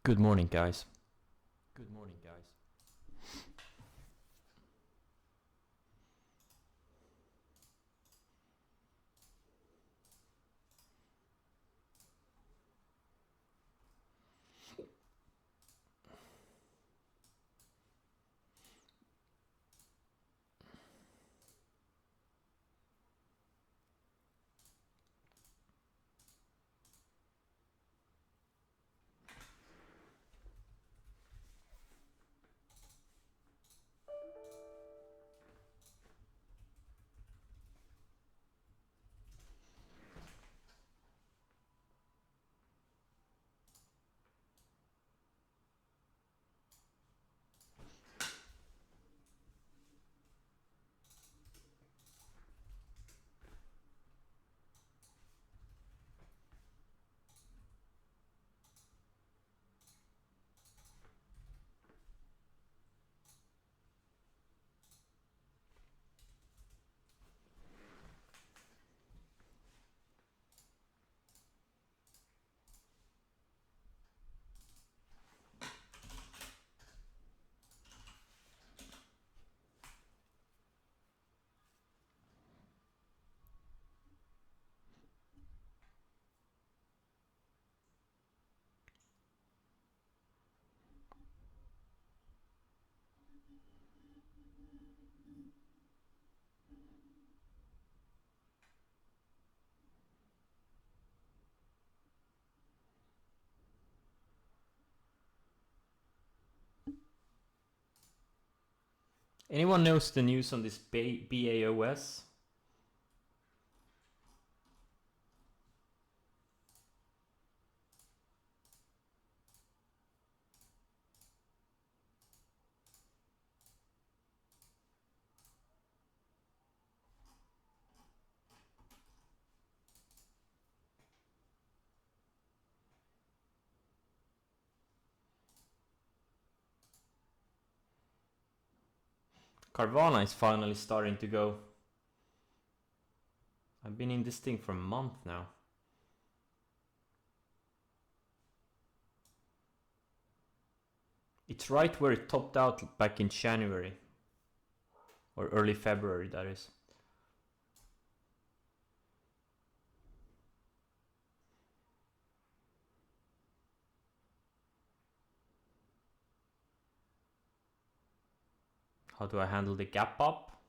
Good morning, guys. Good morning, guys. Anyone knows the news on this BAOS? Carvana is finally starting to go. I've been in this thing for a month now. It's right where it topped out back in January. Or early February, that is. How do I handle the gap up?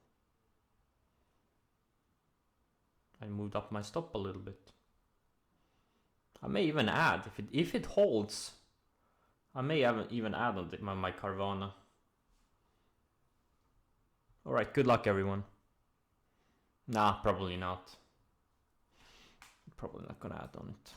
I moved up my stop a little bit. I may even add, if it holds, I may even add on my Carvana. Alright, good luck everyone. Nah, probably not. Probably not gonna add on it.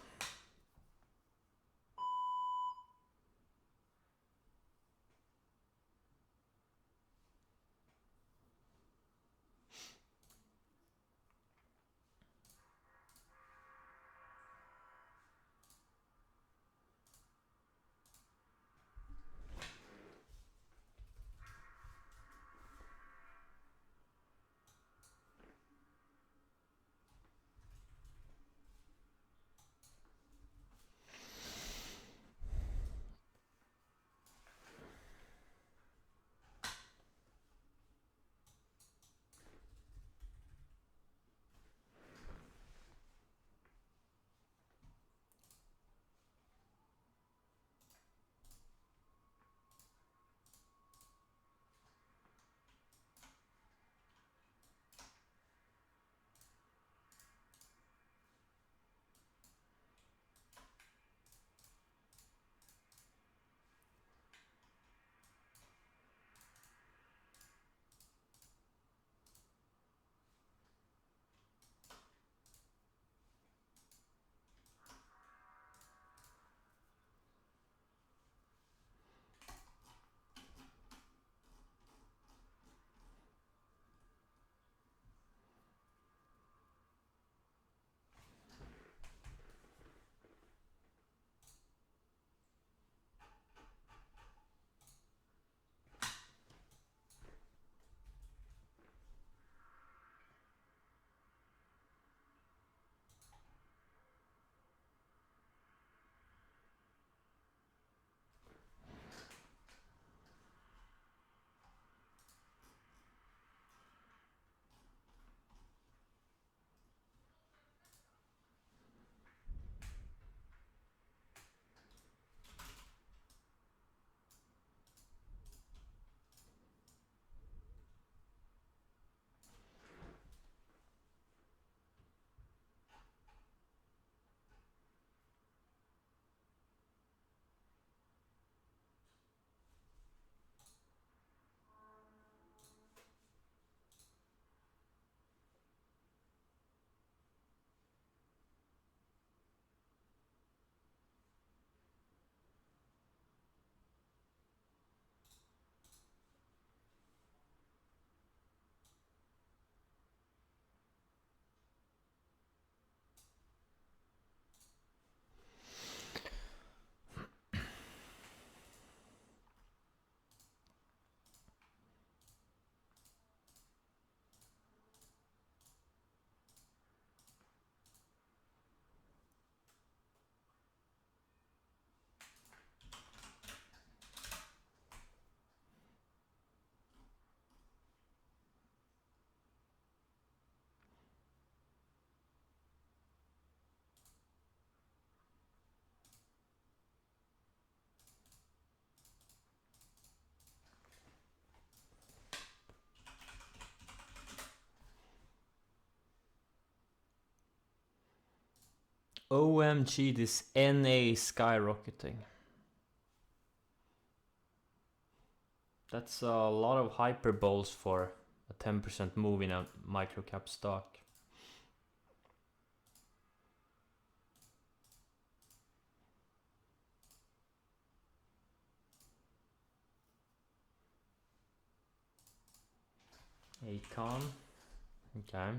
OMG, this NA skyrocketing. That's a lot of hyperboles for a 10% move in a microcap stock. Acon. Okay.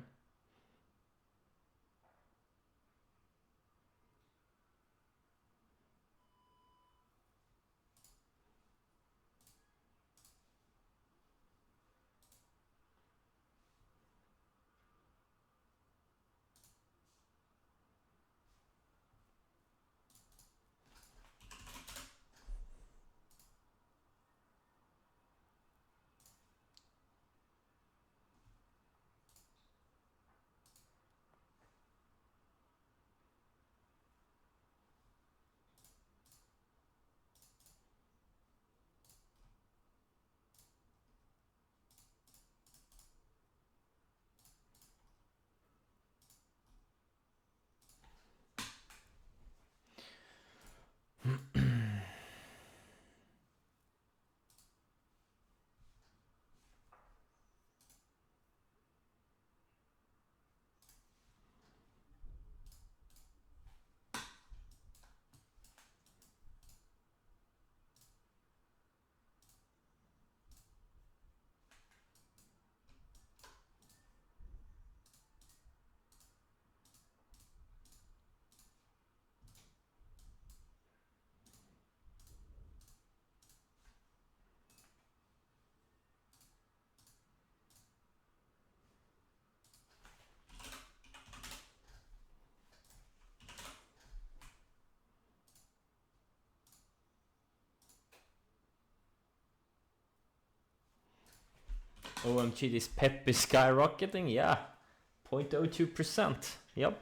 OMG, this PEP is skyrocketing. Yeah, 0.02%. Yep.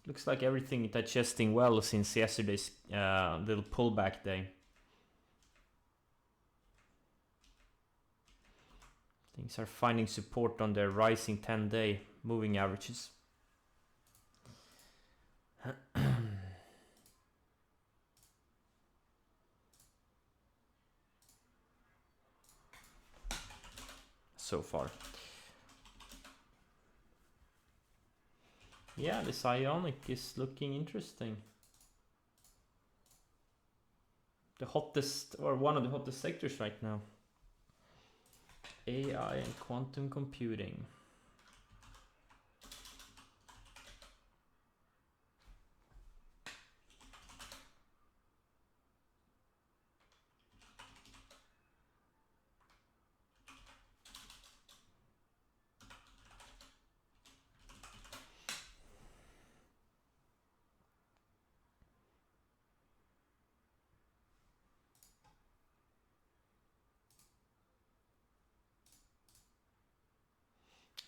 Looks like everything digesting well since yesterday's little pullback day. Things are finding support on their rising 10-day moving averages. So far. Yeah, this Ionic is looking interesting. The hottest, or one of the hottest sectors right now. AI and quantum computing.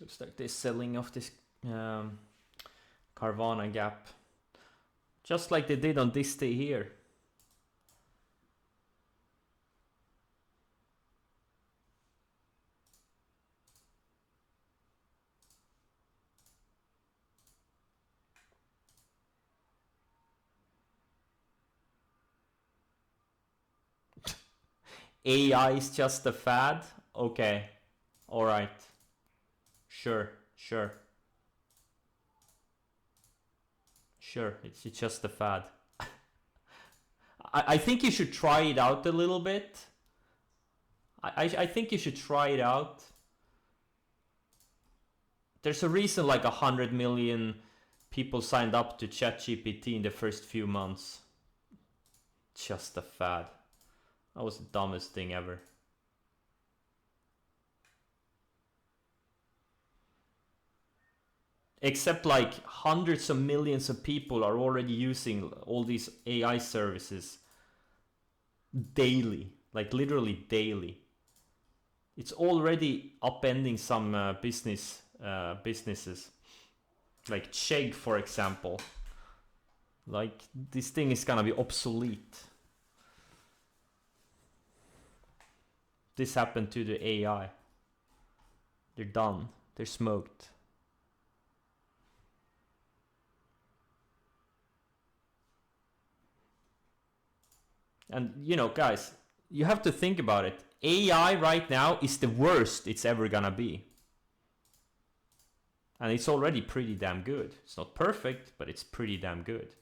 Looks like they're selling off this Carvana gap. Just like they did on this day here. AI is just a fad? Okay. Alright. Sure. It's just a fad. I think you should try it out a little bit. I think you should try it out. There's a reason like 100 million people signed up to ChatGPT in the first few months. Just a fad. That was the dumbest thing ever. Except like hundreds of millions of people are already using all these AI services daily, like literally daily. It's already upending some businesses. Like Chegg, for example. Like, this thing is gonna be obsolete. This happened to the AI. They're done. They're smoked. And, you know, guys, you have to think about it. AI right now is the worst it's ever gonna be. And it's already pretty damn good. It's not perfect, but it's pretty damn good.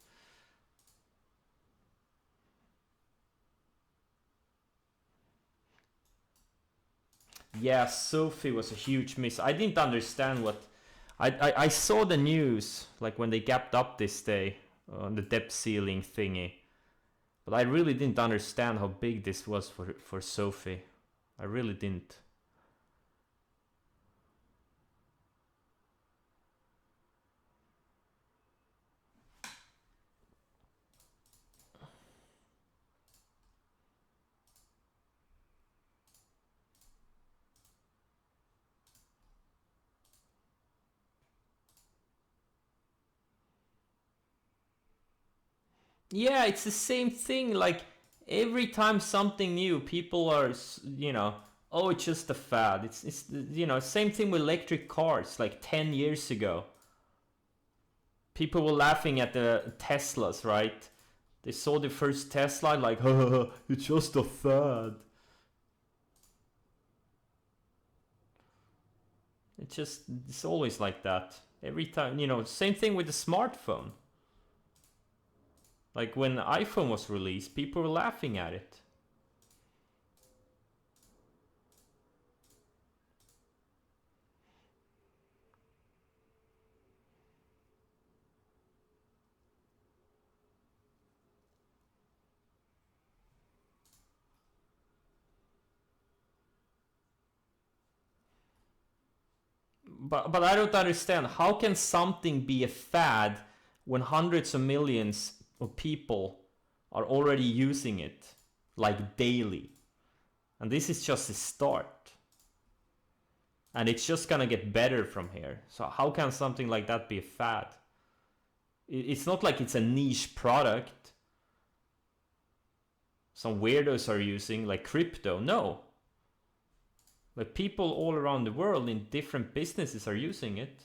Yeah, Sophie was a huge miss. I didn't understand what... I saw the news, like when they gapped up this day on the debt ceiling thingy. But I really didn't understand how big this was for Sophie. I really didn't. Yeah, it's the same thing. Like, every time something new, people are, you know, oh, it's just a fad. It's you know, same thing with electric cars. Like 10 years ago, people were laughing at the Teslas, right? They saw the first Tesla, like, it's just a fad. It's always like that. Every time, you know, same thing with the smartphone. Like when iPhone was released, people were laughing at it. But I don't understand. How can something be a fad when hundreds of millions of people are already using it, like daily? And this is just a start. And it's just gonna get better from here. So how can something like that be a fad? It's not like it's a niche product some weirdos are using, like crypto. No. Like, people all around the world in different businesses are using it.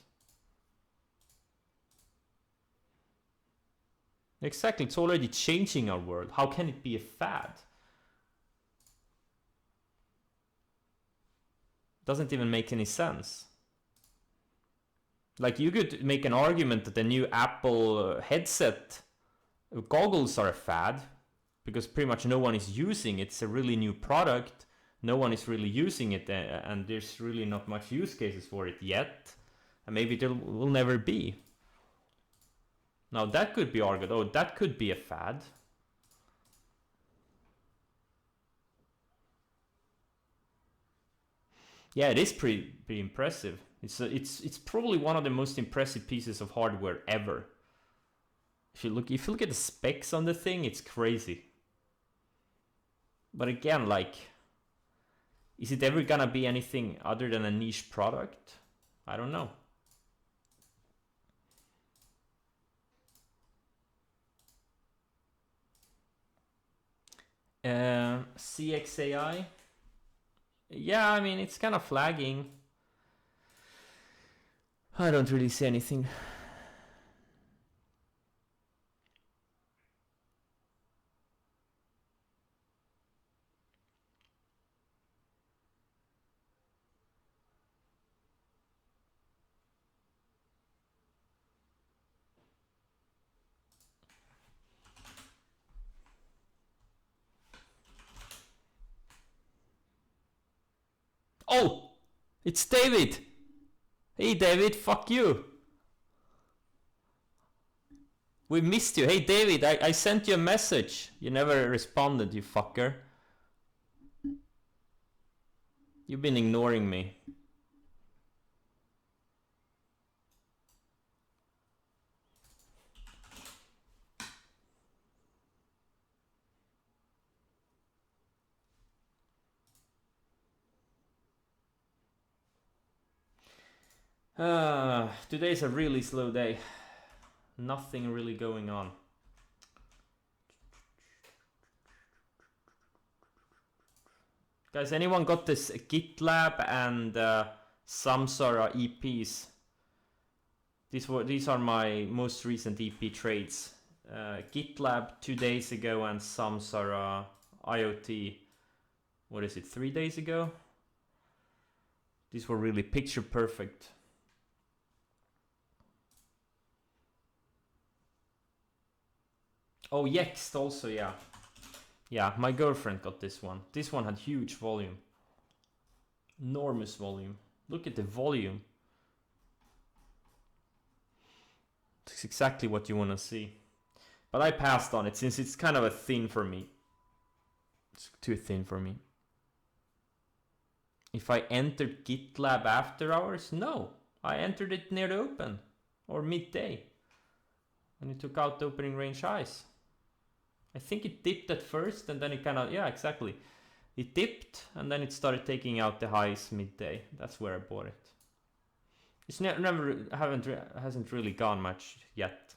Exactly, it's already changing our world. How can it be a fad? Doesn't even make any sense. Like, you could make an argument that the new Apple headset goggles are a fad, because pretty much no one is using it. It's a really new product. No one is really using it, and there's really not much use cases for it yet. And maybe there will never be. Now that could be argued, oh, that could be a fad. Yeah, it is pretty impressive. It's probably one of the most impressive pieces of hardware ever. If you look at the specs on the thing, it's crazy. But again, like, is it ever gonna be anything other than a niche product? I don't know. CXAI. Yeah, I mean, it's kind of flagging. I don't really see anything. Oh, it's David. Hey, David, fuck you. We missed you. Hey, David, I sent you a message. You never responded, you fucker. You've been ignoring me. Today's a really slow day. Nothing really going on. Guys, anyone got this GitLab and Samsara EPs? These are my most recent EP trades. GitLab 2 days ago and Samsara IoT, what is it, 3 days ago? These were really picture perfect. Oh, Yext also, yeah. Yeah, my girlfriend got this one. This one had huge volume. Enormous volume. Look at the volume. It's exactly what you want to see. But I passed on it since it's kind of a thin for me. It's too thin for me. If I entered GitLab after hours? No. I entered it near the open. Or midday. And it took out the opening range highs. I think it dipped at first and then it kind of, yeah, exactly. It dipped and then it started taking out the highs midday. That's where I bought it. It's hasn't really gone much yet.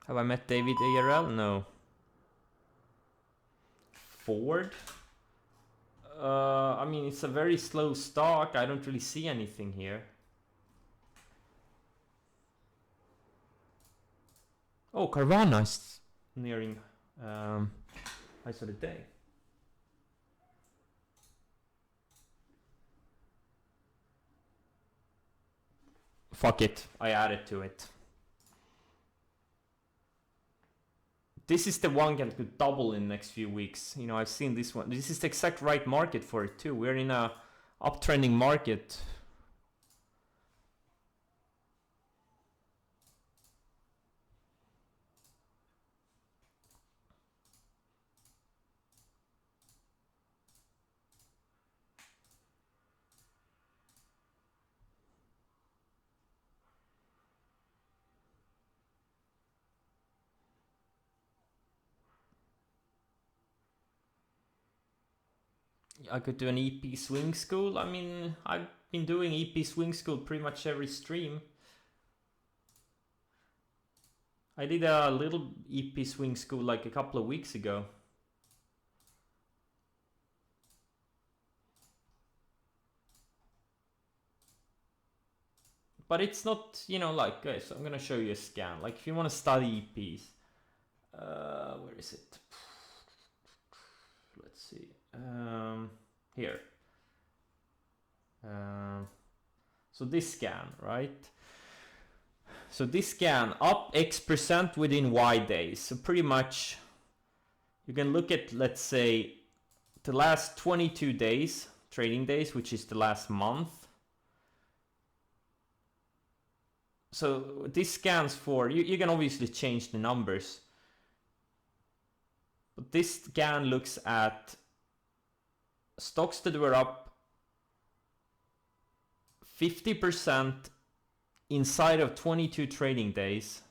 Have I met David ARL? No. Ford? I mean, it's a very slow stock. I don't really see anything here. Oh, Carvana is nearing highs of the day. Fuck it, I added to it. This is the one that could double in the next few weeks. You know, I've seen this one. This is the exact right market for it too. We're in a uptrending market. I could do an EP swing school. I mean, I've been doing EP swing school pretty much every stream. I did a little EP swing school like a couple of weeks ago. But it's not, you know, like, guys, I'm gonna show you a scan. Like, if you want to study EPs, where is it? Let's see. Here. So this scan, right? So this scan up X% within Y days. So pretty much you can look at, let's say, the last 22 days, trading days, which is the last month. So this scans for, you can obviously change the numbers. But this scan looks at stocks that were up 50% inside of 22 trading days,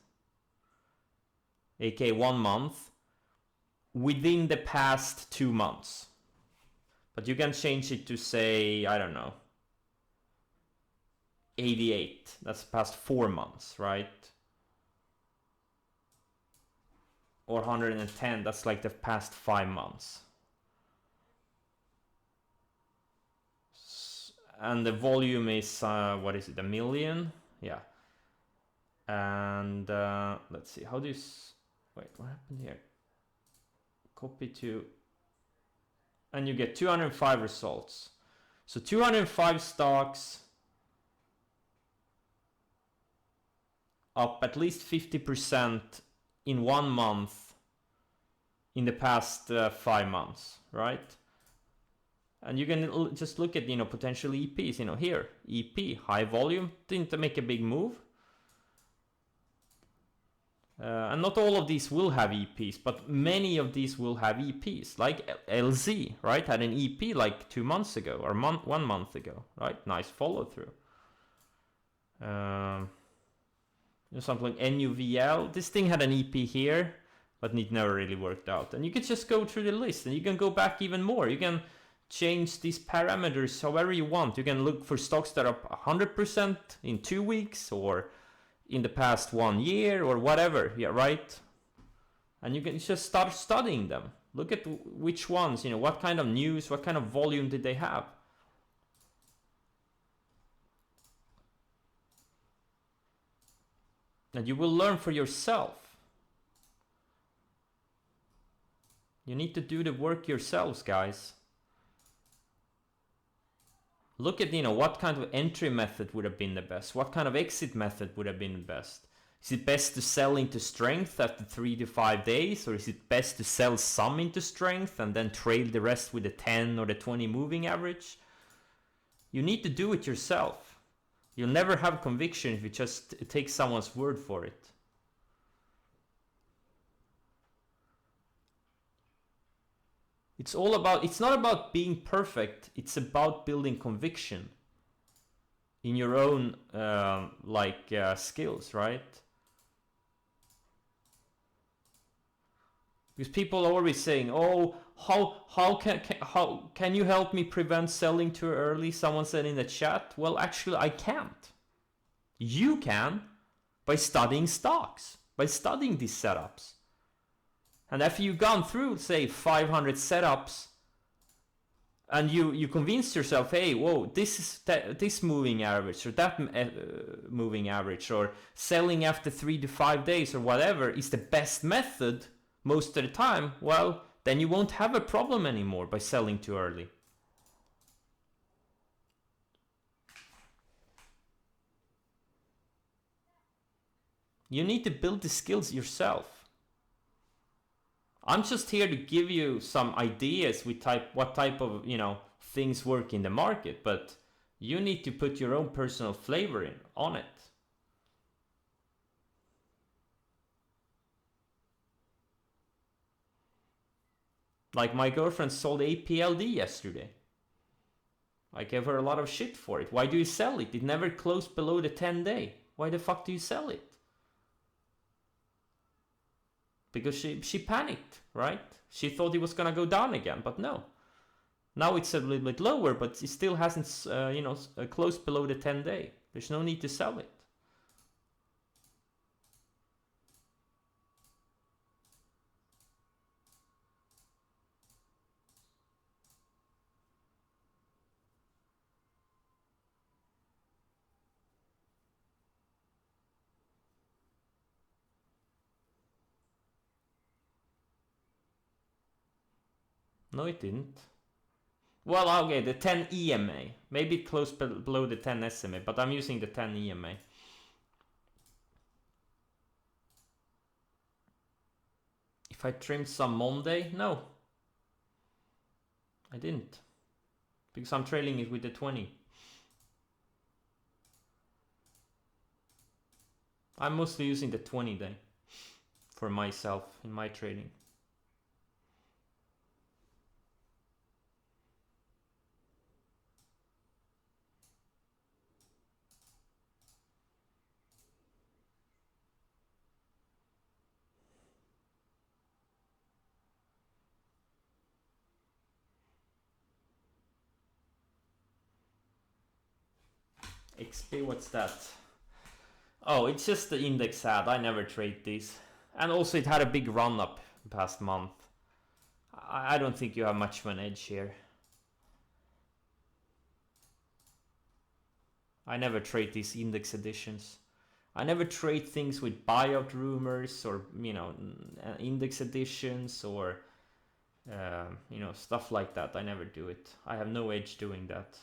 aka 1 month, within the past 2 months. But you can change it to, say, I don't know, 88. That's past 4 months, right? Or 110, that's like the past 5 months. And the volume is, what is it, 1 million? Yeah. And let's see, how this, wait, what happened here? Copy to, and you get 205 results. So 205 stocks up at least 50% in 1 month in the past 5 months, right? And you can just look at, you know, potential EPs, you know, here, EP, high volume, didn't make a big move. And not all of these will have EPs, but many of these will have EPs. Like LZ, right, had an EP like 2 months ago, or 1 month ago, right? Nice follow through. Something like NUVL. This thing had an EP here, but it never really worked out. And you can just go through the list, and you can go back even more. You can change these parameters however you want. You can look for stocks that are 100% in 2 weeks, or in the past 1 year, or whatever. Yeah, right? And you can just start studying them. Look at which ones, what kind of news, what kind of volume did they have. And you will learn for yourself. You need to do the work yourselves, guys. Look at, what kind of entry method would have been the best? What kind of exit method would have been the best? Is it best to sell into strength after 3 to 5 days? Or is it best to sell some into strength and then trail the rest with the 10 or the 20 moving average? You need to do it yourself. You'll never have conviction if you just take someone's word for it. It's not about being perfect, it's about building conviction in your own skills, right? Because people are always saying, "Oh, how can you help me prevent selling too early?" Someone said in the chat. Well, actually, I can't. You can, by studying stocks, by studying these setups. And after you've gone through, say, 500 setups, and you convince yourself, hey, whoa, this moving average or that moving average, or selling after 3 to 5 days or whatever is the best method most of the time, well, then you won't have a problem anymore by selling too early. You need to build the skills yourself. I'm just here to give you some ideas with what type of, things work in the market, but you need to put your own personal flavor on it. Like my girlfriend sold APLD yesterday. I gave her a lot of shit for it. Why do you sell it? It never closed below the 10-day. Why the fuck do you sell it? Because she panicked, right? She thought it was gonna go down again, but no. Now it's a little bit lower, but it still hasn't, closed below the 10-day. There's no need to sell it. No, it didn't. Well, okay, the 10 EMA. Maybe it closed below the 10 SMA, but I'm using the 10 EMA. If I trimmed some Monday? No. I didn't. Because I'm trailing it with the 20. I'm mostly using the 20-day for myself in my trading. XP, what's that? Oh, it's just the index ad. I never trade these. And also it had a big run up past month. I don't think you have much of an edge here. I never trade these index editions. I never trade things with buyout rumors or, index editions or, stuff like that. I never do it. I have no edge doing that.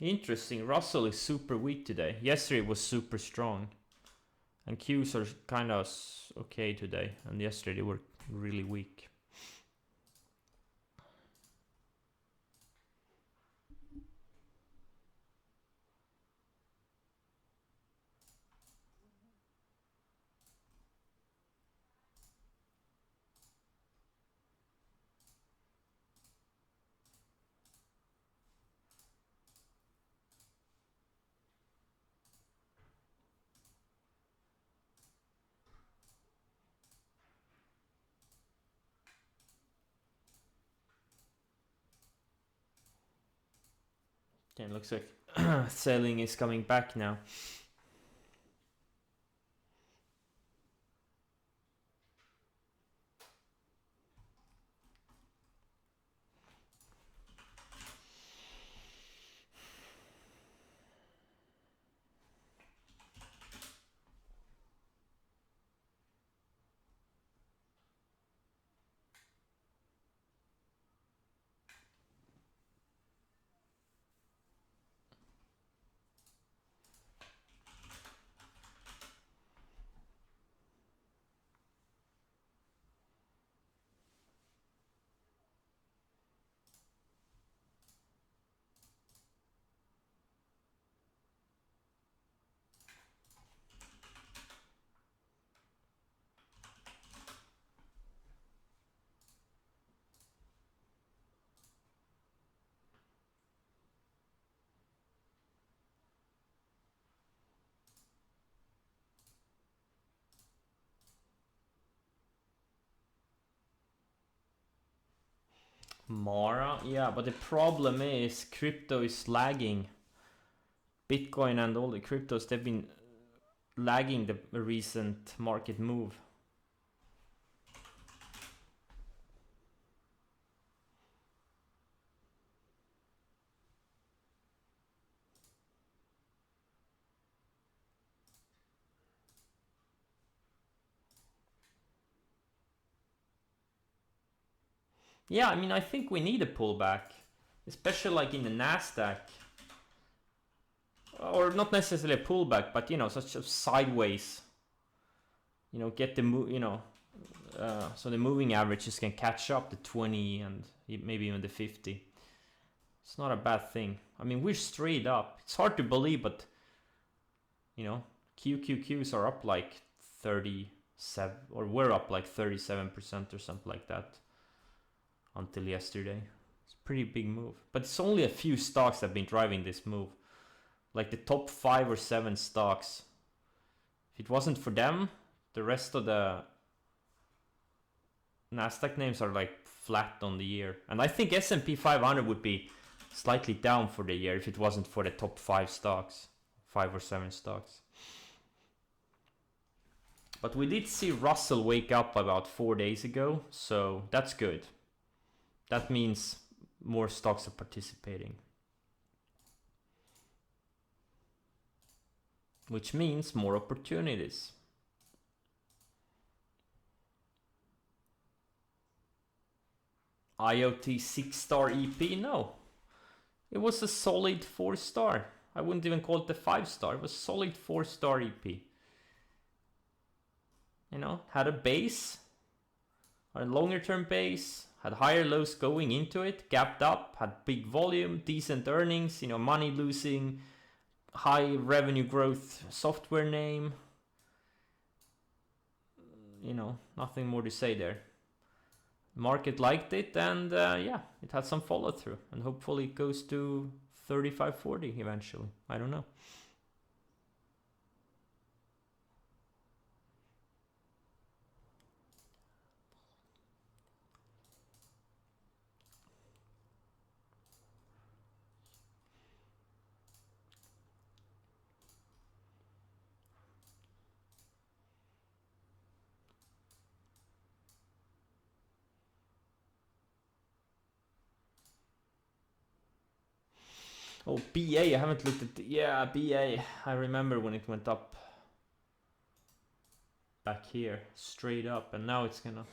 Interesting. Russell is super weak today. Yesterday it was super strong. And Qs are kind of okay today. And yesterday they were really weak. Okay, looks like selling is coming back now. Mara, yeah, but the problem is crypto is lagging. Bitcoin and all the cryptos, they've been lagging the recent market move. Yeah, I mean, I think we need a pullback, especially like in the Nasdaq, or not necessarily a pullback, but you know, such a sideways. You know, get the move. You know, so the moving averages can catch up the 20 and maybe even the 50. It's not a bad thing. I mean, we're straight up. It's hard to believe, but you know, QQQs are up like 37, or we're up like 37% or something like that until yesterday. It's a pretty big move, but it's only a few stocks that have been driving this move. Like the top 5 or 7 stocks. If it wasn't for them, the rest of the Nasdaq names are like flat on the year. And I think S&P 500 would be slightly down for the year if it wasn't for the top 5 stocks, 5 or 7 stocks. But we did see Russell wake up about 4 days ago, so that's good. That means more stocks are participating, which means more opportunities. IoT 6-star EP? No. It was a solid 4-star. I wouldn't even call it a 5-star. It was solid 4-star EP. You know, had a base, a longer term base, had higher lows going into it, gapped up, had big volume, decent earnings, you know, money losing, high revenue growth software name. You know, nothing more to say there. Market liked it, and yeah, it had some follow through, and hopefully it goes to 35.40 eventually. I don't know. Oh, BA, I haven't looked at yeah, BA. I remember when it went up back here, straight up, and now it's gonna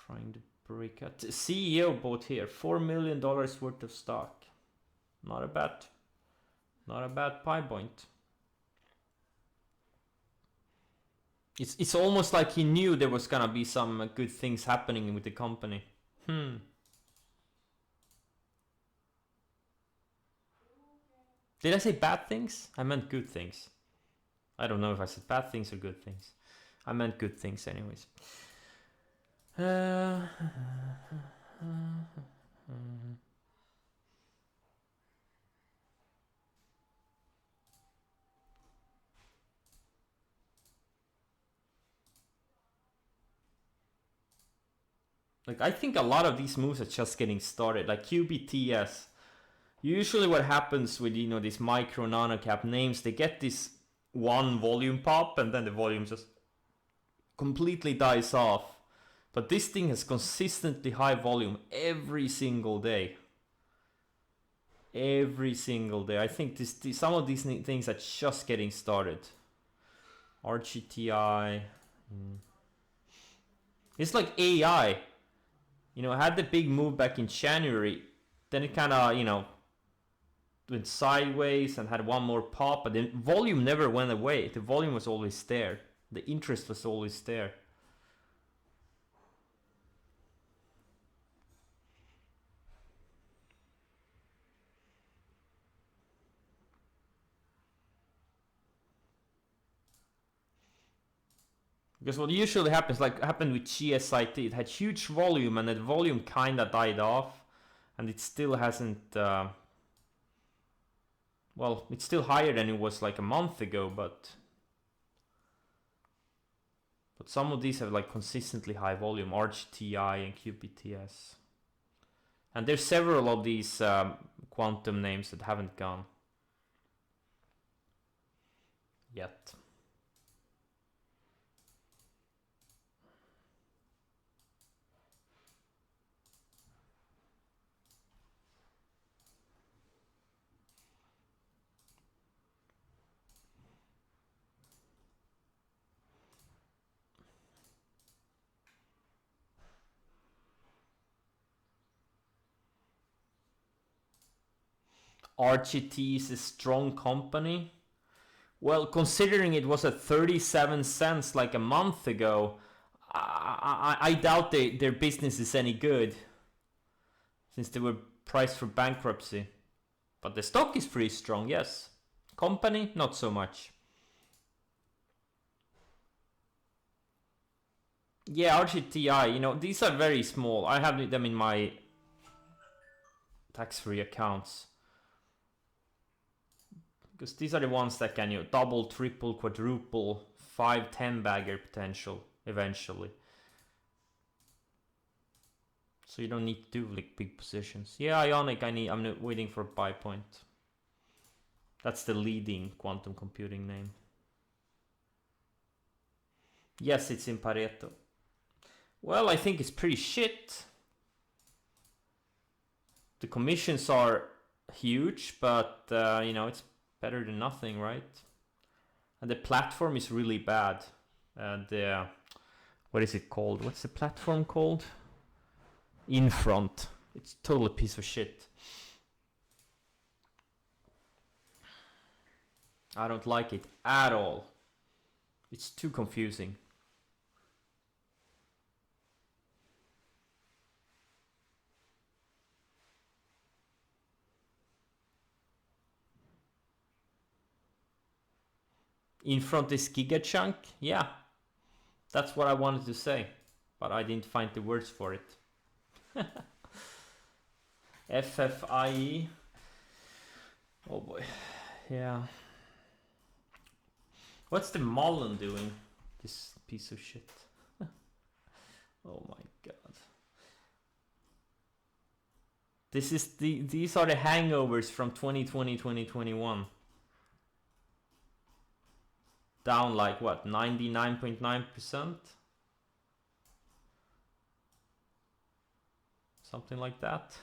trying to break out. CEO bought here $4 million worth of stock. Not a bad pie point. It's almost like he knew there was gonna be some good things happening with the company. Did I say bad things? I meant good things. I don't know if I said bad things or good things. I meant good things anyways. Like, I think a lot of these moves are just getting started. Like QBTS. Usually what happens with, you know, these micro nano cap names, they get this one volume pop and then the volume just completely dies off. But this thing has consistently high volume every single day. Every single day. I think some of these things are just getting started. RGTI. It's like AI. You know, had the big move back in January. Then it kind of, you know, went sideways and had one more pop. But the volume never went away. The volume was always there. The interest was always there. Because what usually happens, like happened with GSIT, it had huge volume and that volume kind of died off. And it still hasn't... well, it's still higher than it was like a month ago, but some of these have like consistently high volume, RGTI and QBTS. And there's several of these quantum names that haven't gone yet. RGT is a strong company. Well, considering it was at 37 cents like a month ago, I doubt their business is any good, since they were priced for bankruptcy. But the stock is pretty strong, yes. Company, not so much. Yeah, RGTI, you know, these are very small. I have them in my tax-free accounts. Because these are the ones that can, you know, double, triple, quadruple, 5, 10 bagger potential eventually. So you don't need to do like big positions. Yeah, Ionic, I'm waiting for a buy point. That's the leading quantum computing name. Yes, it's in Pareto. Well, I think it's pretty shit. The commissions are huge, but you know, it's better than nothing, right? And the platform is really bad. What is it called? What's the platform called? Infront. It's totally a piece of shit. I don't like it at all. It's too confusing. Infront is gigachunk? Yeah. That's what I wanted to say. But I didn't find the words for it. FFIE. Oh boy. Yeah. What's the Mullen doing? This piece of shit. Oh my god. These are the hangovers from 2020, 2021. Down like what, 99.9%? Something like that.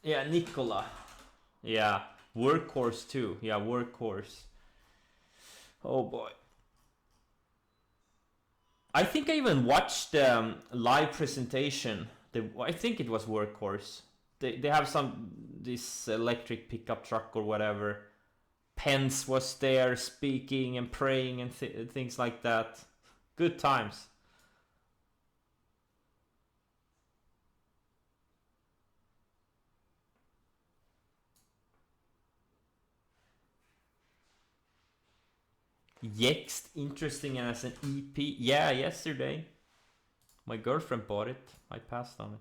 Yeah, Nicola. Yeah, Workhorse too. Yeah, Workhorse. Oh boy. I think I even watched live presentation. I think it was Workhorse. They have this electric pickup truck or whatever. Pence was there speaking and praying and things like that. Good times. Yext, interesting as an EP. Yeah, yesterday. My girlfriend bought it. I passed on it.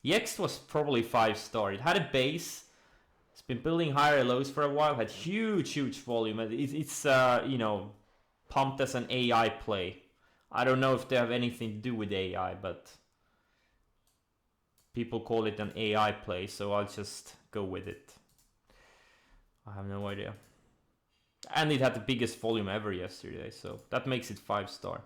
Yext was probably 5-star. It had a base. It's been building higher lows for a while. Had huge volume. It's pumped as an AI play. I don't know if they have anything to do with AI, but people call it an AI play, so I'll just go with it. I have no idea. And it had the biggest volume ever yesterday, so that makes it 5-star.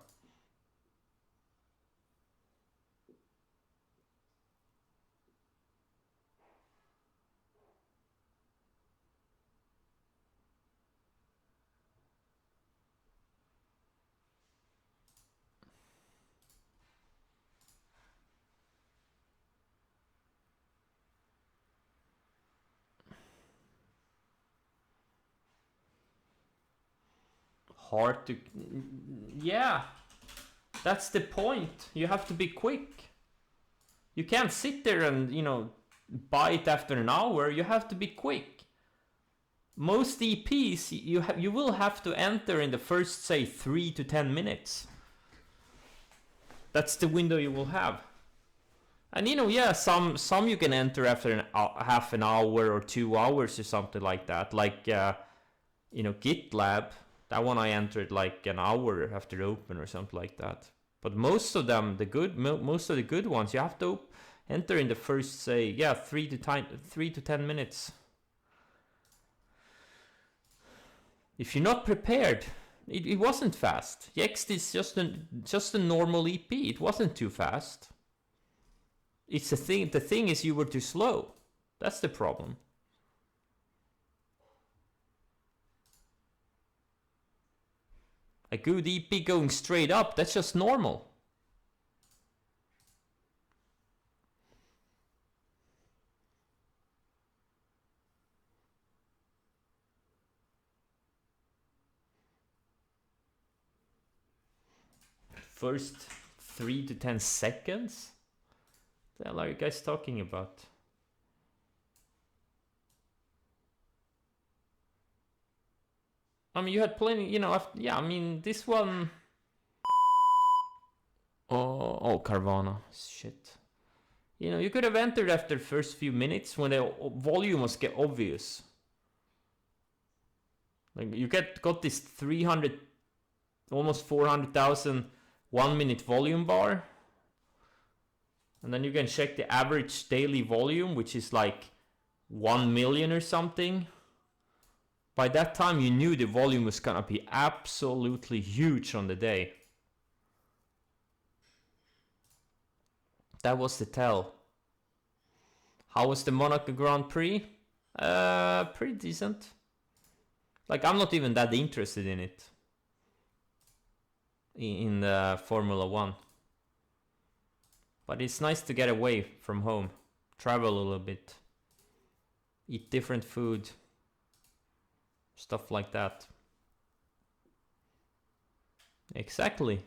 Hard to... Yeah, that's the point. You have to be quick. You can't sit there and, buy it after an hour. You have to be quick. Most EPs, you will have to enter in the first, say, 3 to 10 minutes. That's the window you will have. And yeah, some you can enter after half an hour or 2 hours or something like that. Like GitLab, that one I entered like an hour after open or something like that. But most of them, most of the good ones, you have to enter in the first, say, 3 to 10 minutes. If you're not prepared, it wasn't fast. Yext is just a normal EP. It wasn't too fast. It's the thing. The thing is, you were too slow. That's the problem. A good EP going straight up, that's just normal. First 3 to 10 seconds? What the hell are you guys talking about? I mean, you had plenty, this one... Oh, Carvana. Shit. You could have entered after the first few minutes when the volume was obvious. Like, you got this 300, almost 400,000 1-minute volume bar. And then you can check the average daily volume, which is like 1 million or something. By that time, you knew the volume was gonna be absolutely huge on the day. That was the tell. How was the Monaco Grand Prix? Pretty decent. Like, I'm not even that interested in it. In the Formula 1. But it's nice to get away from home. Travel a little bit. Eat different food. Stuff like that. Exactly.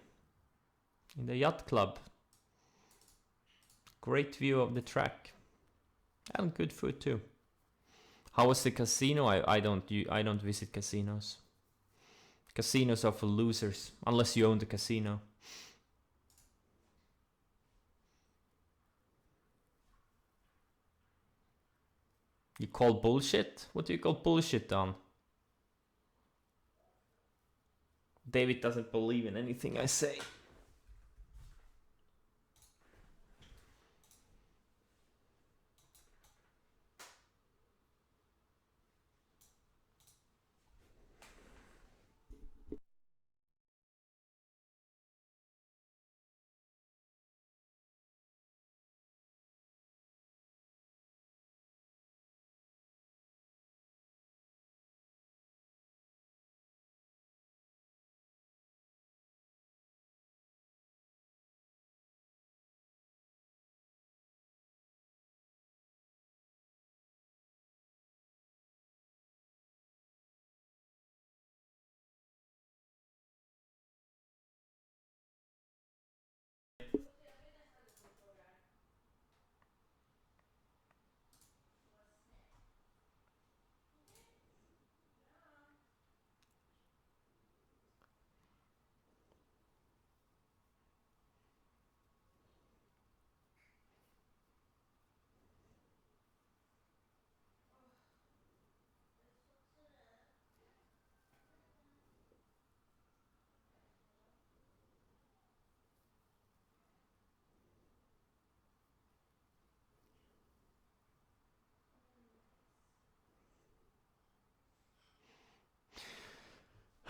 In the yacht club. Great view of the track. And good food too. How was the casino? I don't visit casinos. Casinos are for losers, unless you own the casino. You call bullshit? What do you call bullshit on? David doesn't believe in anything I say.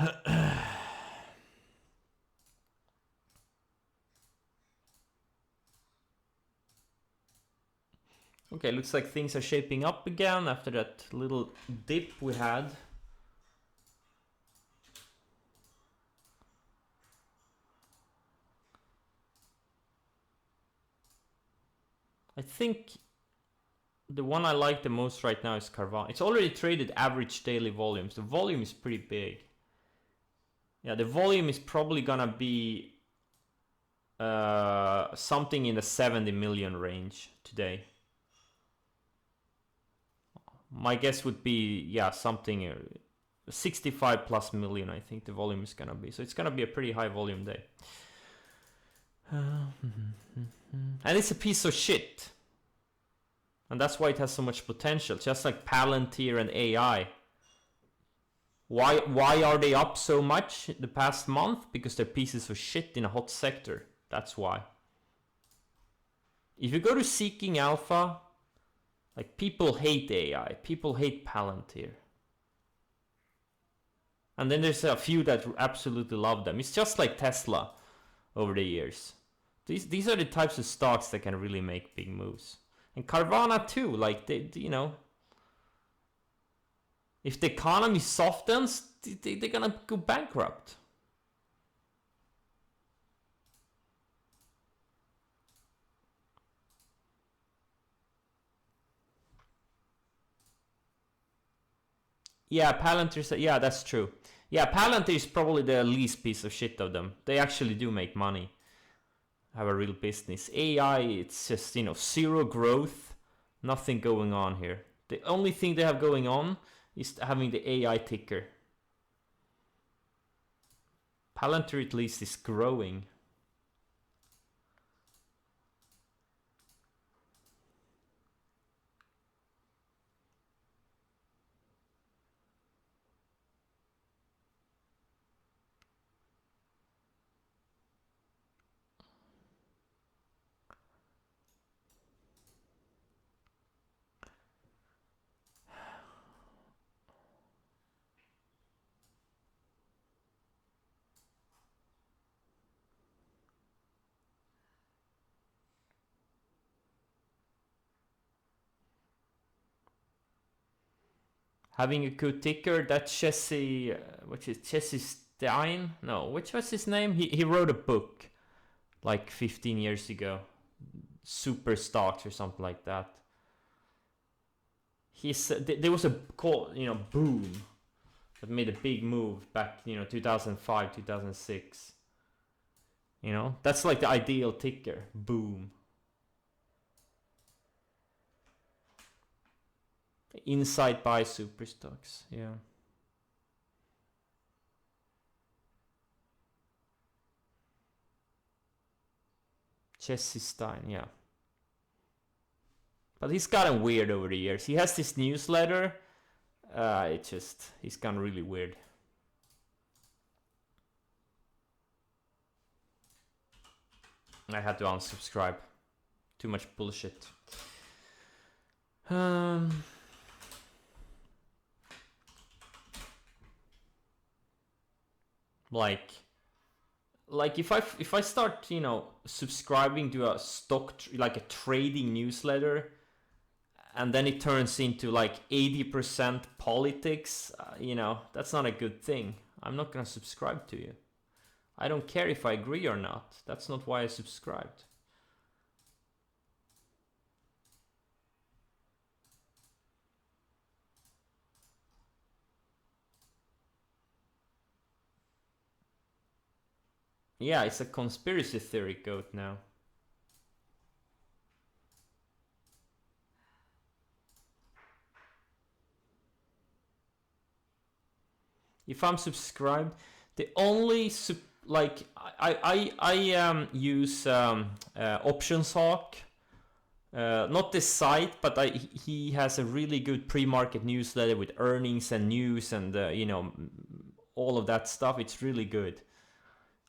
Okay, looks like things are shaping up again after that little dip we had. I think the one I like the most right now is Carvana. It's already traded average daily volumes. The volume is pretty big. Yeah, the volume is probably gonna be something in the 70 million range today. My guess would be, yeah, something 65 plus million, I think the volume is gonna be. So it's gonna be a pretty high volume day. And it's a piece of shit. And that's why it has so much potential, just like Palantir and AI. Why are they up so much the past month? Because they're pieces of shit in a hot sector. That's why. If you go to Seeking Alpha, like, people hate AI, people hate Palantir. And then there's a few that absolutely love them. It's just like Tesla over the years. These are the types of stocks that can really make big moves. And Carvana too, like, they you know, if the economy softens, they're gonna go bankrupt. Yeah, Palantir, yeah, that's true. Yeah, Palantir is probably the least piece of shit of them. They actually do make money. Have a real business. AI, it's just, you know, zero growth, nothing going on here. The only thing they have going on is having the AI ticker. Palantir at least is growing. Having a good ticker, that's Jesse, which is Jesse Stein? No, which was his name? He wrote a book like 15 years ago. Super Stocks or something like that. There was a boom that made a big move back, 2005, 2006. That's like the ideal ticker. Boom. Inside buy super stocks. Yeah. Jesse Stein, yeah. But he's gotten weird over the years. He has this newsletter. He's gone really weird. I had to unsubscribe. Too much bullshit. Like if I start, subscribing to a like a trading newsletter, and then it turns into like 80% politics, that's not a good thing. I'm not gonna subscribe to you. I don't care if I agree or not. That's not why I subscribed. Yeah, it's a conspiracy theory goat now. If I'm subscribed, the only I use OptionsHawk, not this site, but he has a really good pre-market newsletter with earnings and news and all of that stuff. It's really good.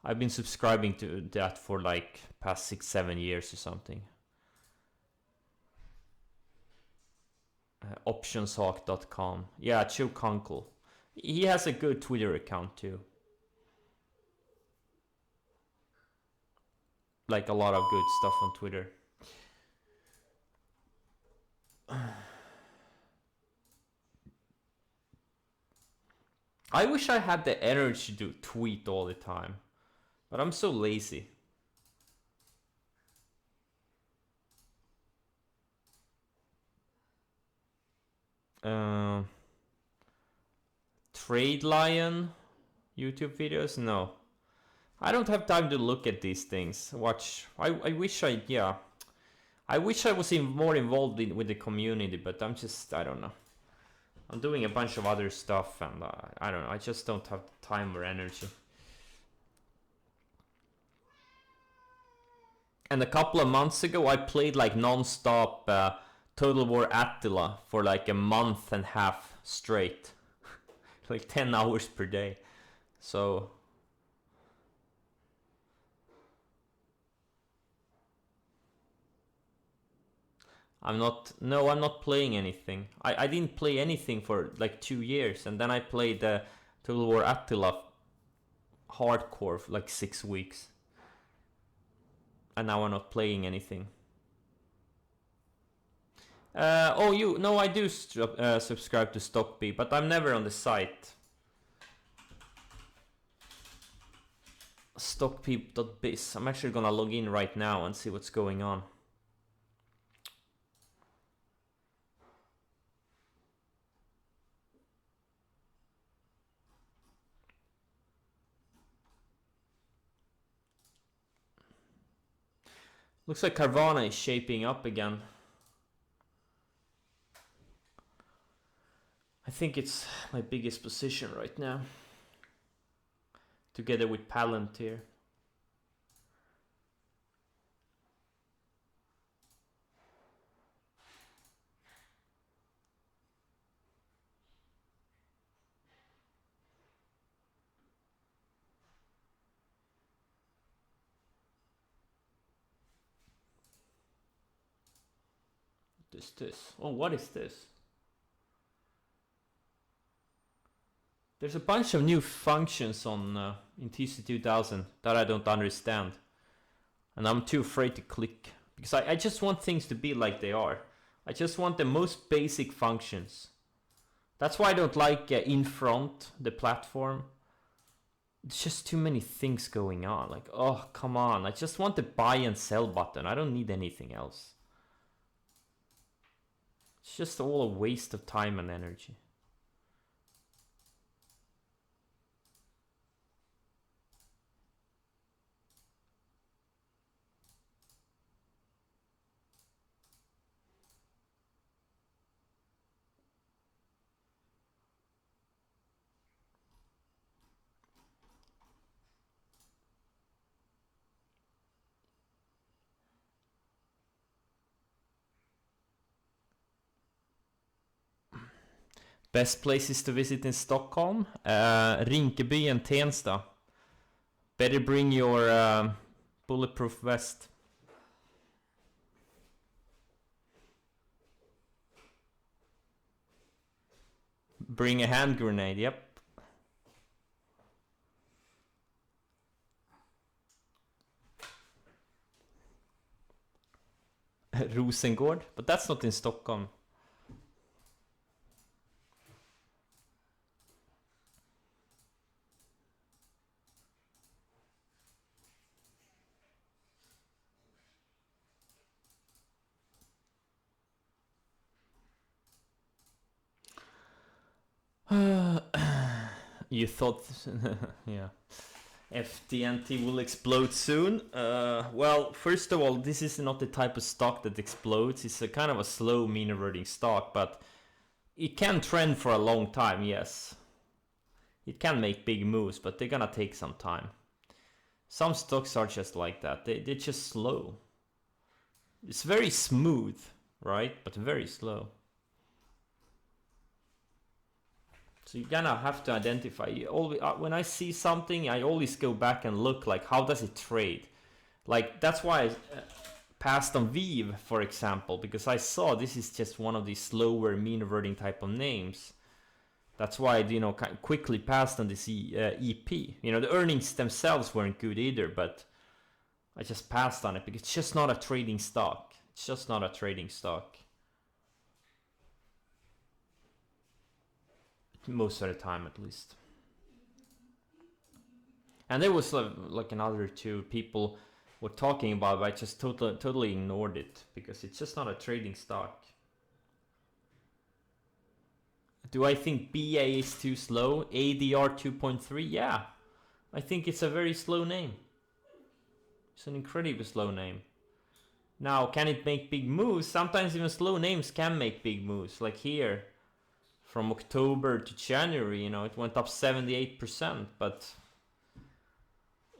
I've been subscribing to that for like past 6-7 years or something. Optionshawk.com. Yeah, Joe Kunkel. He has a good Twitter account too. Like a lot of good stuff on Twitter. I wish I had the energy to tweet all the time, but I'm so lazy. Trade Lion YouTube videos? No. I don't have time to look at these things. Watch. I wish I, yeah. I wish I was more involved with the community, but I'm just, I don't know. I'm doing a bunch of other stuff and I don't know. I just don't have time or energy. And a couple of months ago, I played like non-stop Total War Attila for like a month and a half straight. Like 10 hours per day. So... I'm not playing anything. I didn't play anything for like 2 years, and then I played Total War Attila hardcore for like 6 weeks. And now I'm not playing anything. I do subscribe to Stockbee, but I'm never on the site. Stockbee.biz. I'm actually gonna log in right now and see what's going on. Looks like Carvana is shaping up again. I think it's my biggest position right now. Together with Palantir. This. Oh, what is this? There's a bunch of new functions on in TC2000 that I don't understand. And I'm too afraid to click. Because I just want things to be like they are. I just want the most basic functions. That's why I don't like Infront, the platform. It's just too many things going on. Like, oh, come on. I just want the buy and sell button. I don't need anything else. It's just all a waste of time and energy. Best places to visit in Stockholm? Rinkeby and Tensta. Better bring your bulletproof vest. Bring a hand grenade, yep. Rosengård, but that's not in Stockholm. You thought, yeah. FTNT will explode soon. Well, first of all, this is not the type of stock that explodes. It's a kind of a slow mean reverting stock, but it can trend for a long time, yes. It can make big moves, but they're gonna take some time. Some stocks are just like that. They're just slow. It's very smooth, right? But very slow. So you're gonna have to identify. When I see something, I always go back and look like, how does it trade? Like, that's why I passed on Vive, for example, because I saw this is just one of these slower mean reverting type of names. That's why it, you know, quickly passed on this EP. You know, the earnings themselves weren't good either, but I just passed on it because it's just not a trading stock. It's just not a trading stock. Most of the time, at least. And there was like another two people were talking about it, but I just totally ignored it because it's just not a trading stock. Do I think BA is too slow? ADR 2.3? Yeah. I think it's a very slow name. It's an incredibly slow name. Now, can it make big moves? Sometimes even slow names can make big moves. Like here, from October to January, you know, it went up 78%, but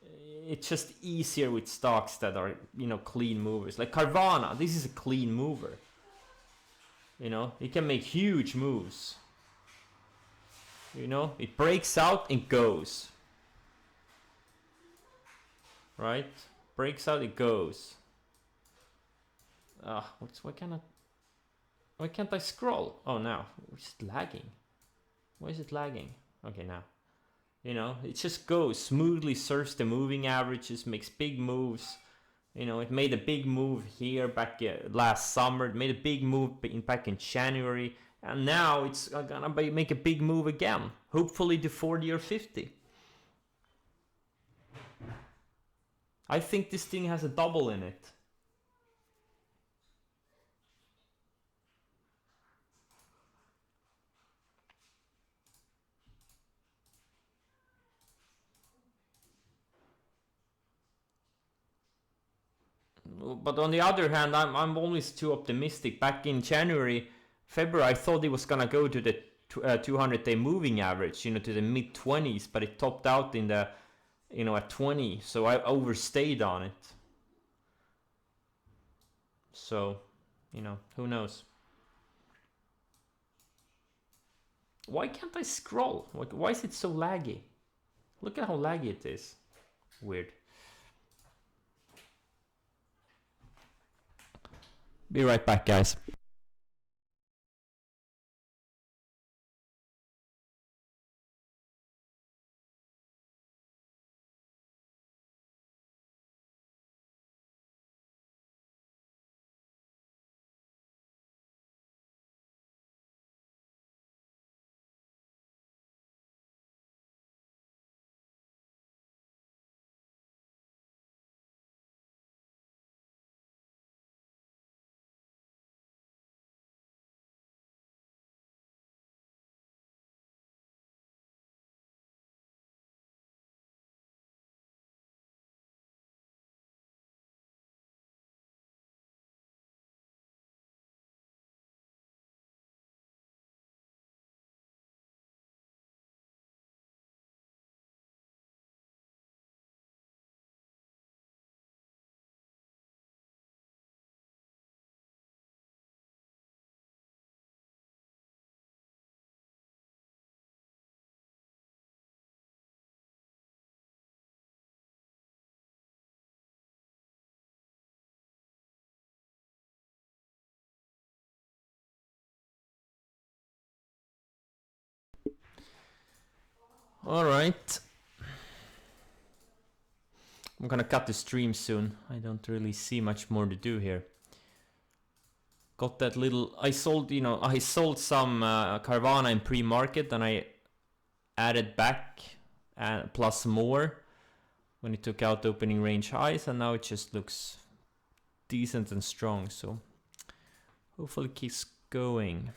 it's just easier with stocks that are, you know, clean movers. Like Carvana, this is a clean mover. You know, it can make huge moves. You know, it breaks out and goes. Right? Breaks out, it goes. Why can't I scroll? Oh, now it's lagging. Why is it lagging? Okay, now. You know, it just goes smoothly, surfs the moving averages, makes big moves. You know, it made a big move here back last summer. It made a big move back in January. And now it's gonna make a big move again. Hopefully to 40 or 50. I think this thing has a double in it. But on the other hand, I'm always too optimistic. Back in January, February, I thought it was gonna go to the 200-day moving average, you know, to the mid 20s, but it topped out in the, you know, at 20. So I overstayed on it. So, you know, who knows? Why can't I scroll? Why is it so laggy? Look at how laggy it is. Weird. Be right back, guys. All right. I'm gonna cut the stream soon. I don't really see much more to do here. Got that little, I sold, you know, I sold some Carvana in pre-market and I added back plus more when it took out the opening range highs, and now it just looks decent and strong, so hopefully it keeps going.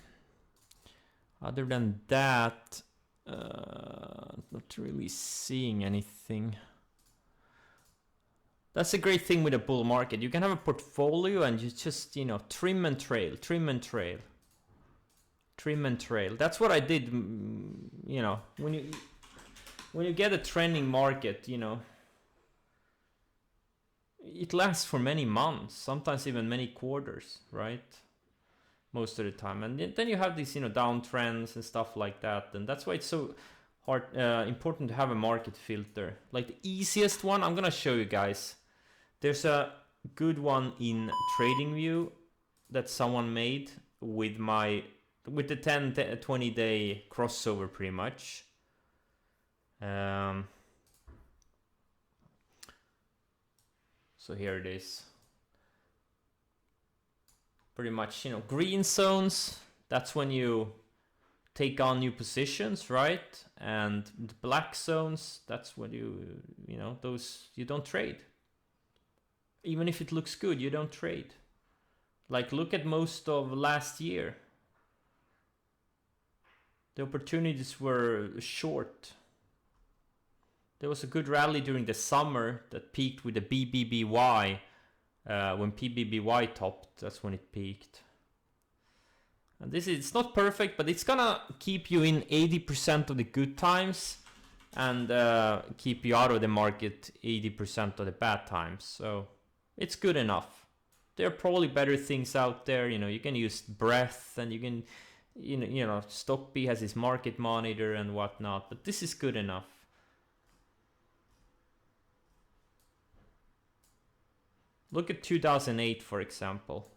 Other than that, not really seeing anything. That's a great thing with a bull market. You can have a portfolio and you just, you know, trim and trail, trim and trail, trim and trail. That's what I did, you know, when you get a trending market, you know, it lasts for many months, sometimes even many quarters, right? Most of the time. And then you have these, you know, downtrends and stuff like that. And that's why it's so hard, important to have a market filter. Like the easiest one, I'm gonna show you guys. There's a good one in TradingView that someone made with my with the 20 day crossover pretty much. So here it is. Pretty much, green zones, that's when you take on new positions, right? And the black zones, that's when those you don't trade. Even if it looks good, you don't trade. Like, look at most of last year. The opportunities were short. There was a good rally during the summer that peaked with the BBBY. When PBBY topped, that's when it peaked. And it's not perfect, but it's gonna keep you in 80% of the good times and keep you out of the market 80% of the bad times. So it's good enough. There are probably better things out there. You can use breadth, and you can, Stockbee has his market monitor and whatnot, but this is good enough. Look at 2008, for example.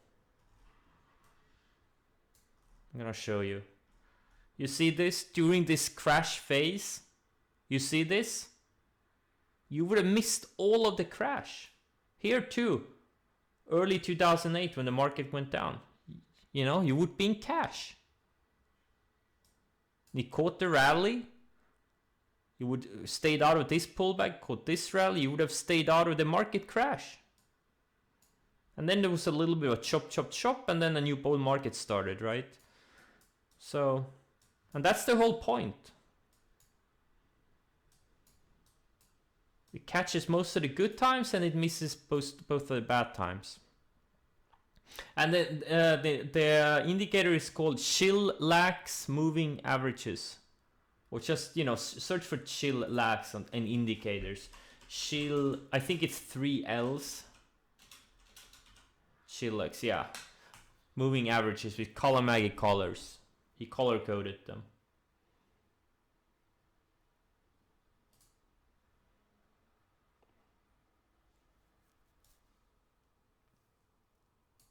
I'm gonna show you. You see this? During this crash phase, you see this? You would have missed all of the crash. Here too, early 2008 when the market went down. You would be in cash. You caught the rally. You would have stayed out of this pullback, caught this rally. You would have stayed out of the market crash. And then there was a little bit of a chop, and then a new bull market started, right? So, and that's the whole point. It catches most of the good times, and it misses both of the bad times. And the indicator is called Chill-Lax Moving Averages. Or just, search for Chill-Lax and indicators. Chill, I think it's 3 L's. Chill-Lax, yeah. Moving averages with Kalamagi colors. He color coded them.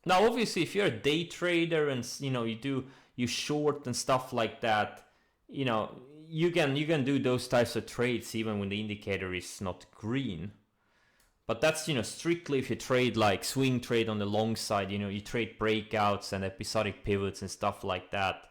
Now, obviously, if you're a day trader and you short and stuff like that, you can do those types of trades even when the indicator is not green. But that's, strictly if you trade like swing trade on the long side, you trade breakouts and episodic pivots and stuff like that.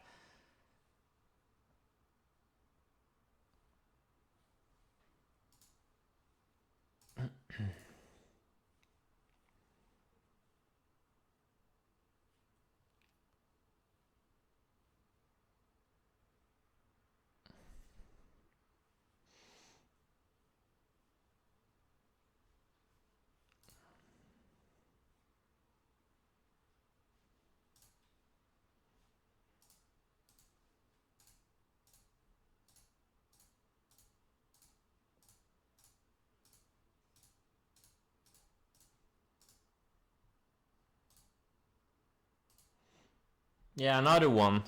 Yeah, another one.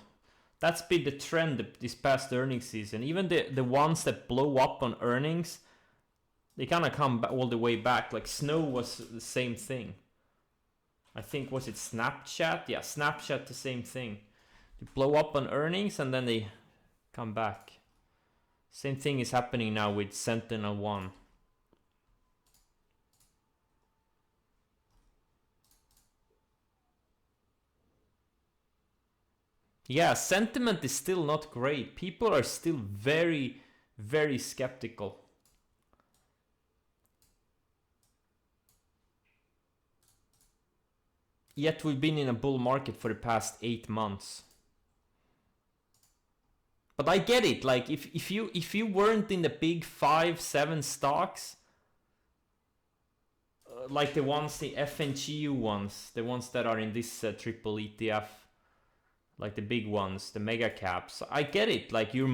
That's been the trend this past earnings season. Even the ones that blow up on earnings, they kind of come all the way back. Like Snow was the same thing. I think, was it Snapchat? Yeah, Snapchat, the same thing. They blow up on earnings and then they come back. Same thing is happening now with Sentinel-1. Yeah, sentiment is still not great. People are still very, very skeptical. Yet we've been in a bull market for the past 8 months. But I get it. Like if you weren't in the big 5-7 stocks, like the ones, the FNGU ones, the ones that are in this triple ETF, like the big ones, the mega caps, I get it. Like your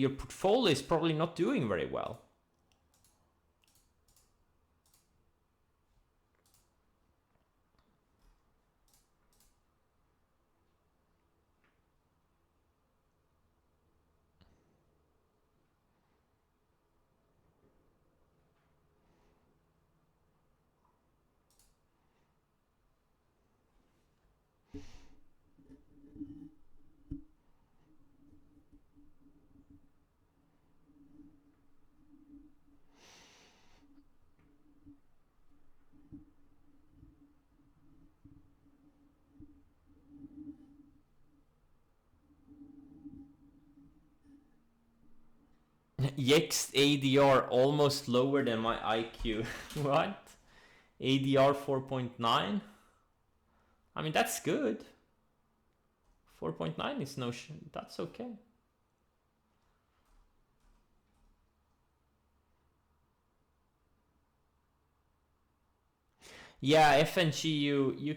portfolio is probably not doing very well. Yext ADR almost lower than my IQ. What? ADR 4.9? I mean, that's good. 4.9 is no that's okay. Yeah, FNG, you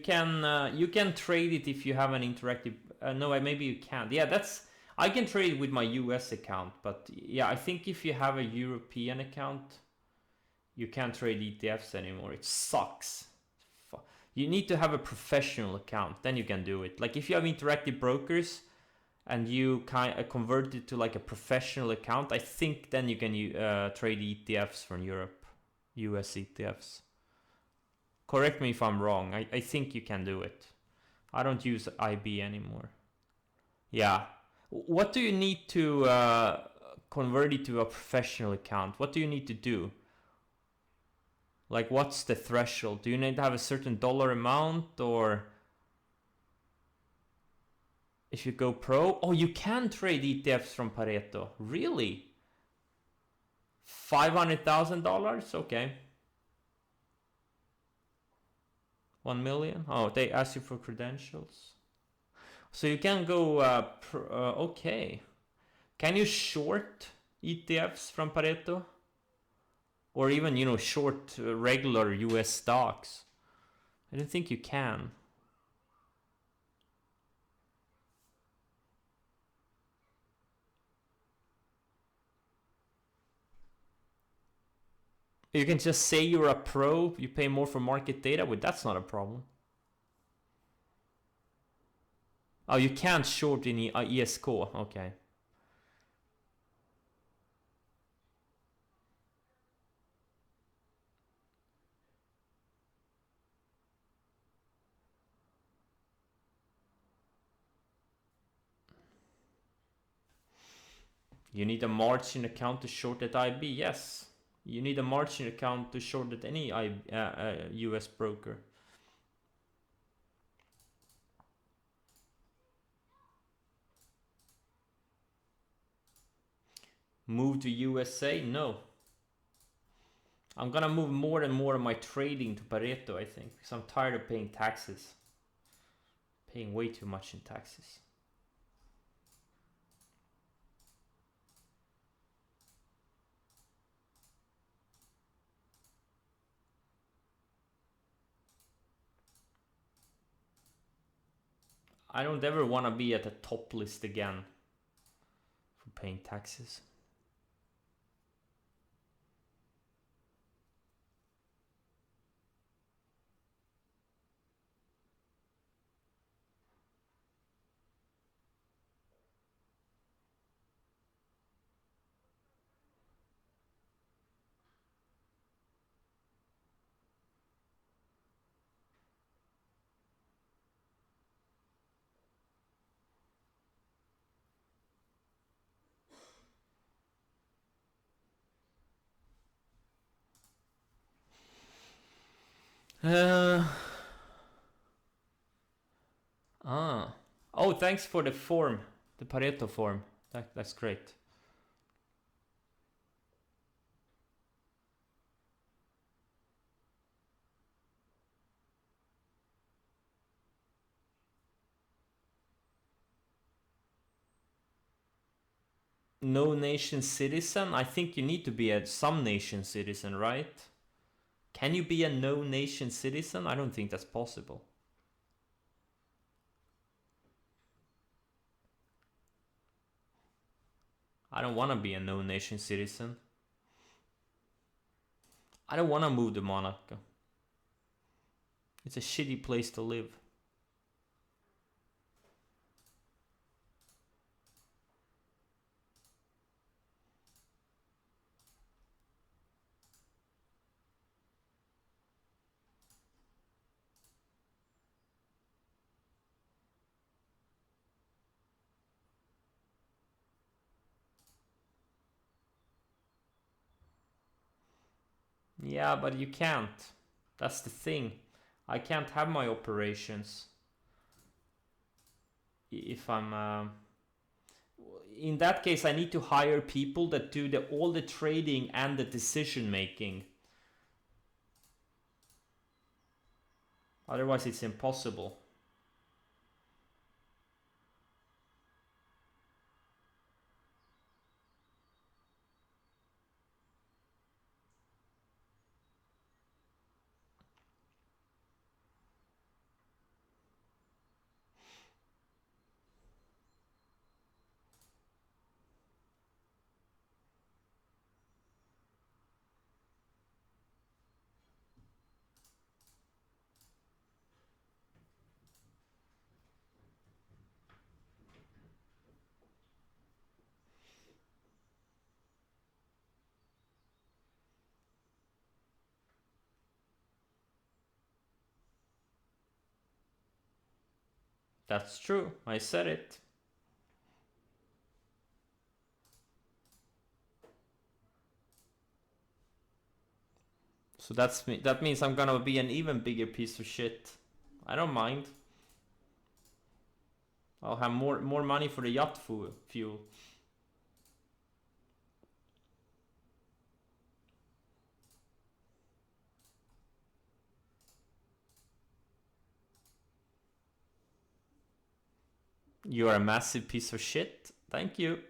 can trade it if you have an interactive. No, maybe you can't. Yeah, that's I can trade it with my US account, but yeah, I think if you have a European account, you can't trade ETFs anymore. It sucks. You need to have a professional account, then you can do it. Like if you have Interactive Brokers and you kind of convert it to like a professional account, I think then you can trade ETFs from Europe, US ETFs. Correct me if I'm wrong. I think you can do it. I don't use IB anymore. Yeah. What do you need to convert it to a professional account? What do you need to do? Like, what's the threshold? Do you need to have a certain dollar amount, or if you go pro? Oh, you can trade ETFs from Pareto. Really? $500,000? Okay. 1 million? Oh, they ask you for credentials. So you can go, okay. Can you short ETFs from Pareto? Or even, short regular US stocks? I don't think you can. You can just say you're a pro, you pay more for market data, but that's not a problem. Oh, you can't short in ESCO, okay. You need a margin account to short at IB, yes. You need a margin account to short at any US broker. Move to USA? No. I'm gonna move more and more of my trading to Pareto, I think, because I'm tired of paying taxes. Paying way too much in taxes. I don't ever want to be at the top list again for paying taxes. Oh, thanks for the form, the Pareto form. That's great. No nation citizen? I think you need to be a some nation citizen, right? Can you be a no nation citizen? I don't think that's possible. I don't want to be a no nation citizen. I don't want to move to Monaco. It's a shitty place to live. Yeah, but you can't. That's the thing. I can't have my operations if I'm in that case, I need to hire people that do all the trading and the decision making. Otherwise, it's impossible. That's true. I said it. So that means I'm gonna be an even bigger piece of shit. I don't mind. I'll have more money for the yacht fuel. You are a massive piece of shit. Thank you.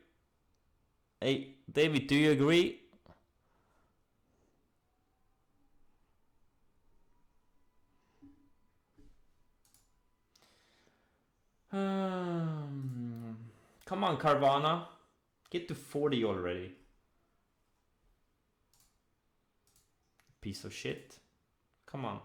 Hey, David, do you agree? Come on, Carvana. Get to 40 already. Piece of shit. Come on.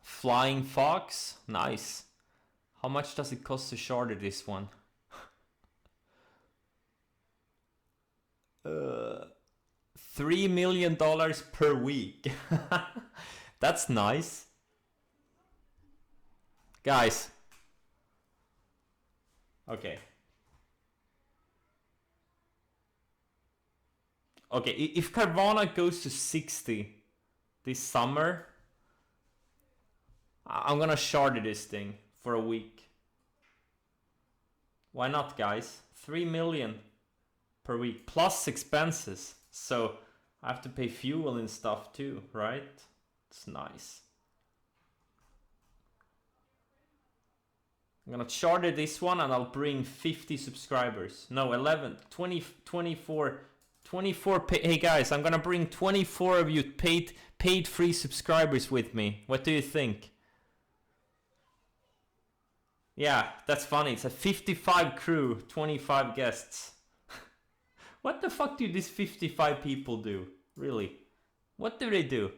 Flying Fox. Nice. How much does it cost to charter this one? $3 million per week. That's nice. Guys. Okay. Okay, if Carvana goes to 60 this summer, I'm gonna charter this thing for a week. Why not, guys? 3 million per week plus expenses. So I have to pay fuel and stuff too, right? It's nice. I'm gonna charter this one and I'll bring 50 subscribers. No, 11, 20, 24. Hey guys, I'm gonna bring 24 of you paid free subscribers with me. What do you think? Yeah, that's funny. It's a 55 crew, 25 guests. What the fuck do these 55 people do? Really? What do they do?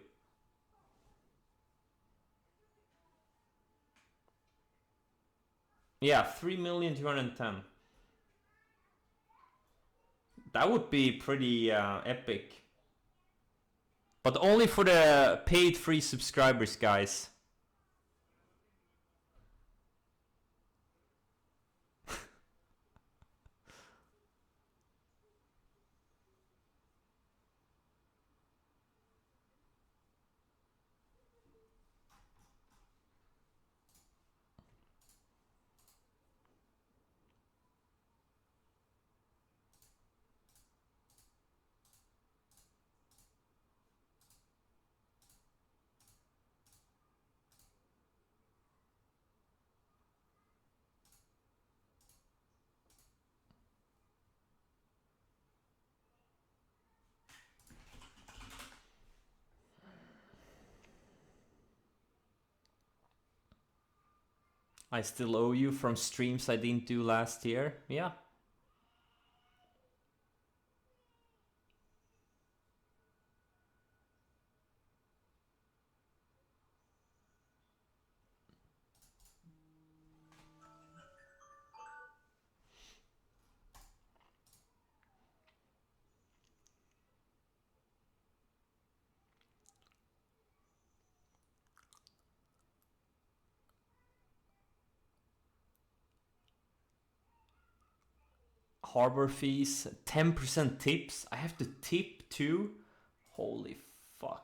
Yeah, 3,210,000. That would be pretty epic. But only for the paid free subscribers, guys. I still owe you from streams I didn't do last year. Yeah. Harbor fees, 10% tips. I have to tip too? Holy fuck.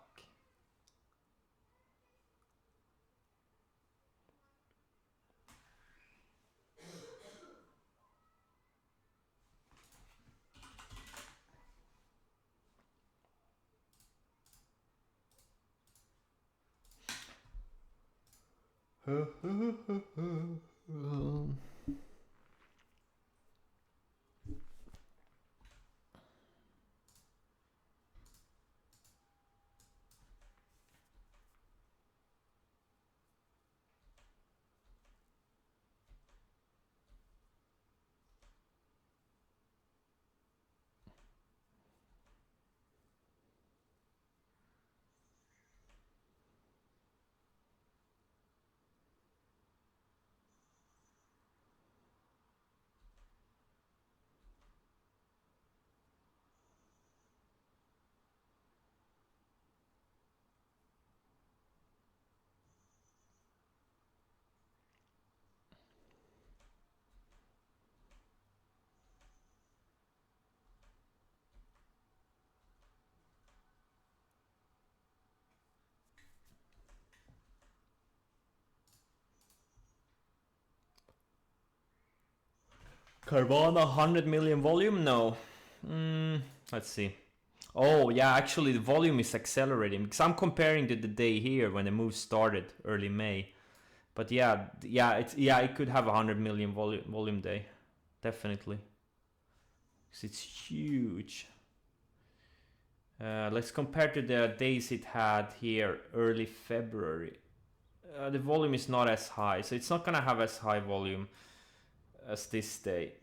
Carvana 100 million volume? No. Let's see. Oh yeah, actually the volume is accelerating because I'm comparing to the day here when the move started early May. But it could have 100 million volume day, definitely. Because it's huge. Let's compare to the days it had here early February. The volume is not as high, so it's not gonna have as high volume as this day.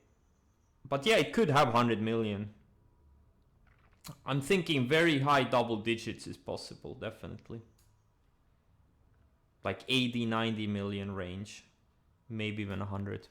But yeah, it could have 100 million. I'm thinking very high double digits is possible, definitely. Like 80, 90 million range. Maybe even 100.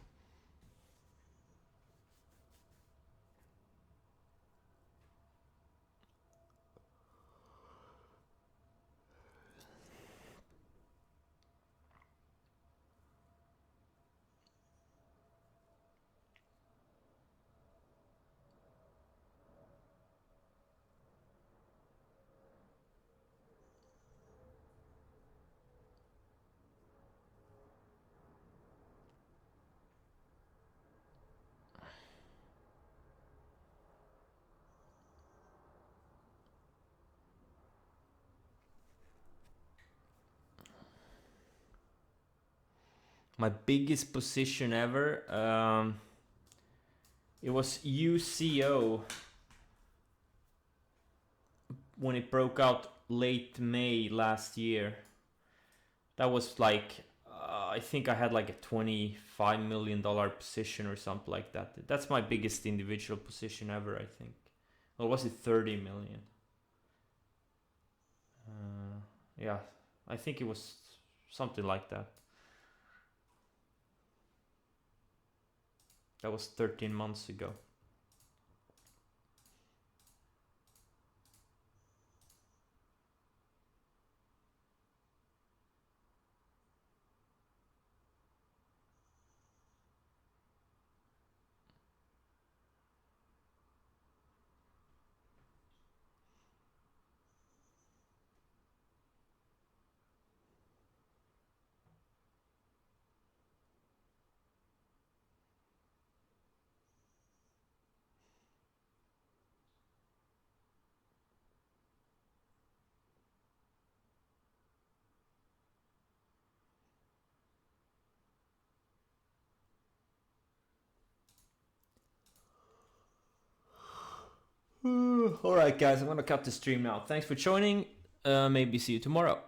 My biggest position ever, it was UCO when it broke out late May last year. That was like, I think I had like a $25 million position or something like that. That's my biggest individual position ever, I think. Or was it 30 million? Yeah, I think it was something like that. That was 13 months ago. Alright guys, I'm gonna cut the stream now. Thanks for joining. Maybe see you tomorrow.